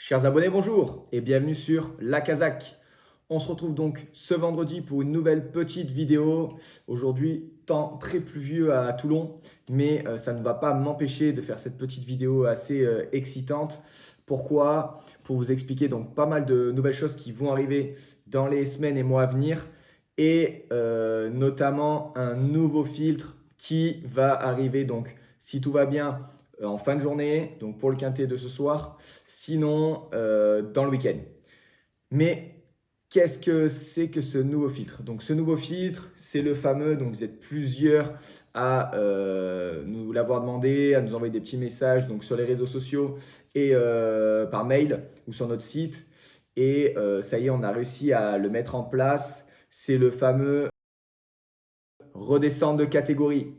Chers abonnés, bonjour et bienvenue sur La Kazakh. On se retrouve donc ce vendredi pour une nouvelle petite vidéo. Aujourd'hui, temps très pluvieux à Toulon, mais ça ne va pas m'empêcher de faire cette petite vidéo assez excitante. Pourquoi? Pour vous expliquer donc pas mal de nouvelles choses qui vont arriver dans les semaines et mois à venir et notamment un nouveau filtre qui va arriver donc si tout va bien en fin de journée, donc pour le quintet de ce soir, sinon dans le week-end. Mais qu'est-ce que c'est que ce nouveau filtre? Donc ce nouveau filtre, c'est le fameux, donc vous êtes plusieurs à nous l'avoir demandé, à nous envoyer des petits messages donc sur les réseaux sociaux et par mail ou sur notre site. Et ça y est, on a réussi à le mettre en place. C'est le fameux redescendre de catégorie.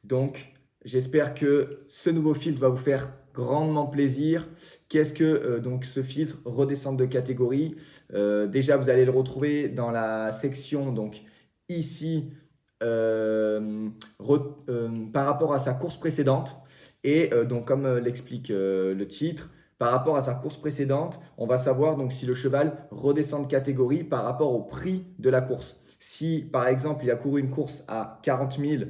Donc, j'espère que ce nouveau filtre va vous faire grandement plaisir. Qu'est-ce que donc ce filtre redescendre de catégorie? Déjà, vous allez le retrouver dans la section donc ici par rapport à sa course précédente. Et donc, comme l'explique le titre, par rapport à sa course précédente, on va savoir donc si le cheval redescend de catégorie par rapport au prix de la course. Si par exemple il a couru une course à 40 000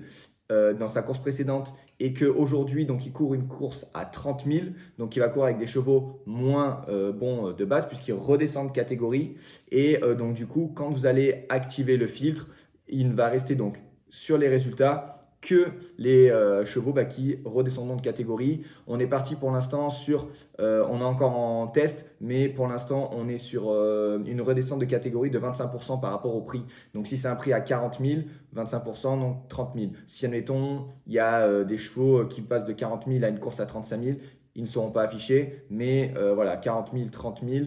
dans sa course précédente et qu'aujourd'hui donc il court une course à 30 000, donc il va courir avec des chevaux moins bons de base puisqu'il redescend de catégorie. Et donc du coup, quand vous allez activer le filtre, il ne va rester donc sur les résultats que les chevaux qui redescendront de catégorie. On est parti pour l'instant sur, on est encore en test, mais pour l'instant on est sur une redescente de catégorie de 25% par rapport au prix. Donc si c'est un prix à 40 000, 25%, donc 30 000. Si admettons, il y a des chevaux qui passent de 40 000 à une course à 35 000, ils ne seront pas affichés, mais voilà, 40 000, 30 000.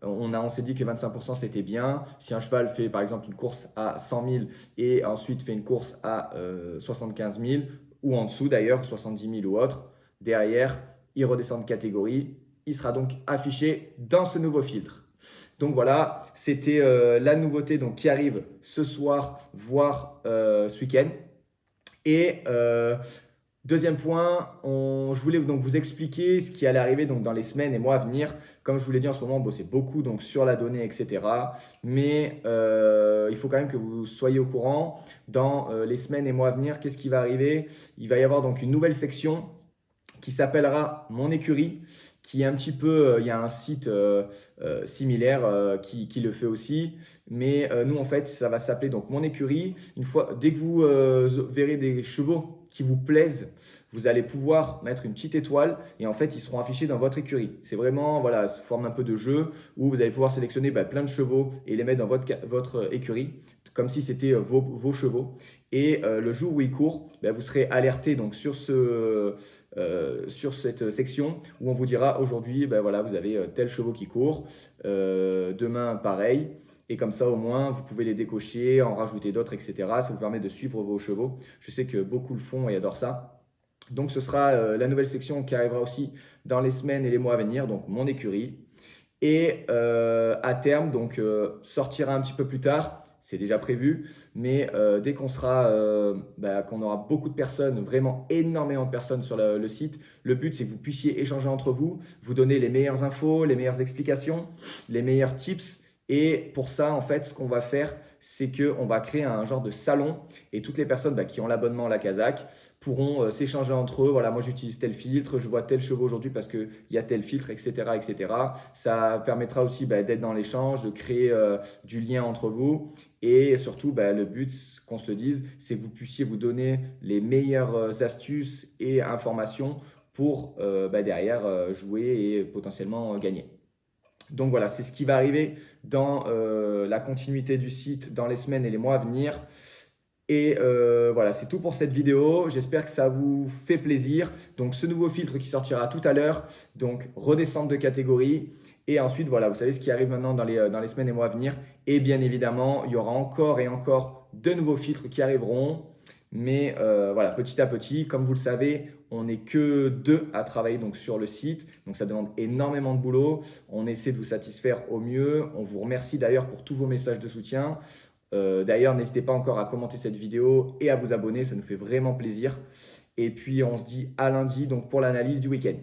On s'est dit que 25% c'était bien. Si un cheval fait par exemple une course à 100 000 et ensuite fait une course à 75 000 ou en dessous d'ailleurs, 70 000 ou autre, derrière, il redescend de catégorie. Il sera donc affiché dans ce nouveau filtre. Donc voilà, c'était la nouveauté donc, qui arrive ce soir, voire ce week-end. Et deuxième point, je voulais donc vous expliquer ce qui allait arriver donc dans les semaines et mois à venir. Comme je vous l'ai dit en ce moment, on bossait beaucoup donc sur la donnée, etc. Mais il faut quand même que vous soyez au courant. Dans les semaines et mois à venir, qu'est-ce qui va arriver? Il va y avoir donc une nouvelle section qui s'appellera Mon écurie, qui est un petit peu, il y a un site similaire qui le fait aussi, mais nous en fait ça va s'appeler donc Mon écurie. Une fois, dès que vous verrez des chevaux qui vous plaisent, vous allez pouvoir mettre une petite étoile et en fait ils seront affichés dans votre écurie. C'est vraiment voilà, sous forme un peu de jeu où vous allez pouvoir sélectionner plein de chevaux et les mettre dans votre écurie comme si c'était vos chevaux. Et le jour où ils courent, vous serez alerté donc sur cette section où on vous dira aujourd'hui, voilà, vous avez tel chevaux qui court, demain pareil. Et comme ça, au moins, vous pouvez les décocher, en rajouter d'autres, etc. Ça vous permet de suivre vos chevaux. Je sais que beaucoup le font et adorent ça. Donc, ce sera la nouvelle section qui arrivera aussi dans les semaines et les mois à venir. Donc, mon écurie. Et à terme, donc sortira un petit peu plus tard, c'est déjà prévu, mais dès qu'on sera, qu'on aura beaucoup de personnes, vraiment énormément de personnes sur le site, le but c'est que vous puissiez échanger entre vous, vous donner les meilleures infos, les meilleures explications, les meilleurs tips. Et pour ça, en fait, ce qu'on va faire, c'est qu'on va créer un genre de salon et toutes les personnes qui ont l'abonnement à la Kazakh pourront s'échanger entre eux. Voilà, moi j'utilise tel filtre, je vois tel chevaux aujourd'hui parce qu'il y a tel filtre, etc., etc. Ça permettra aussi d'être dans l'échange, de créer du lien entre vous. Et surtout, le but, qu'on se le dise, c'est que vous puissiez vous donner les meilleures astuces et informations pour derrière jouer et potentiellement gagner. Donc voilà, c'est ce qui va arriver dans la continuité du site dans les semaines et les mois à venir. Et voilà, c'est tout pour cette vidéo. J'espère que ça vous fait plaisir. Donc ce nouveau filtre qui sortira tout à l'heure, donc redescendre de catégorie. Et ensuite, voilà, vous savez ce qui arrive maintenant dans les semaines et mois à venir. Et bien évidemment, il y aura encore et encore de nouveaux filtres qui arriveront. Mais voilà, petit à petit, comme vous le savez, on n'est que deux à travailler donc, sur le site. Donc ça demande énormément de boulot. On essaie de vous satisfaire au mieux. On vous remercie d'ailleurs pour tous vos messages de soutien. D'ailleurs, n'hésitez pas encore à commenter cette vidéo et à vous abonner, ça nous fait vraiment plaisir. Et puis, on se dit à lundi donc pour l'analyse du week-end.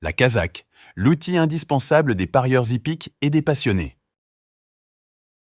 La casaque, l'outil indispensable des parieurs hippiques et des passionnés.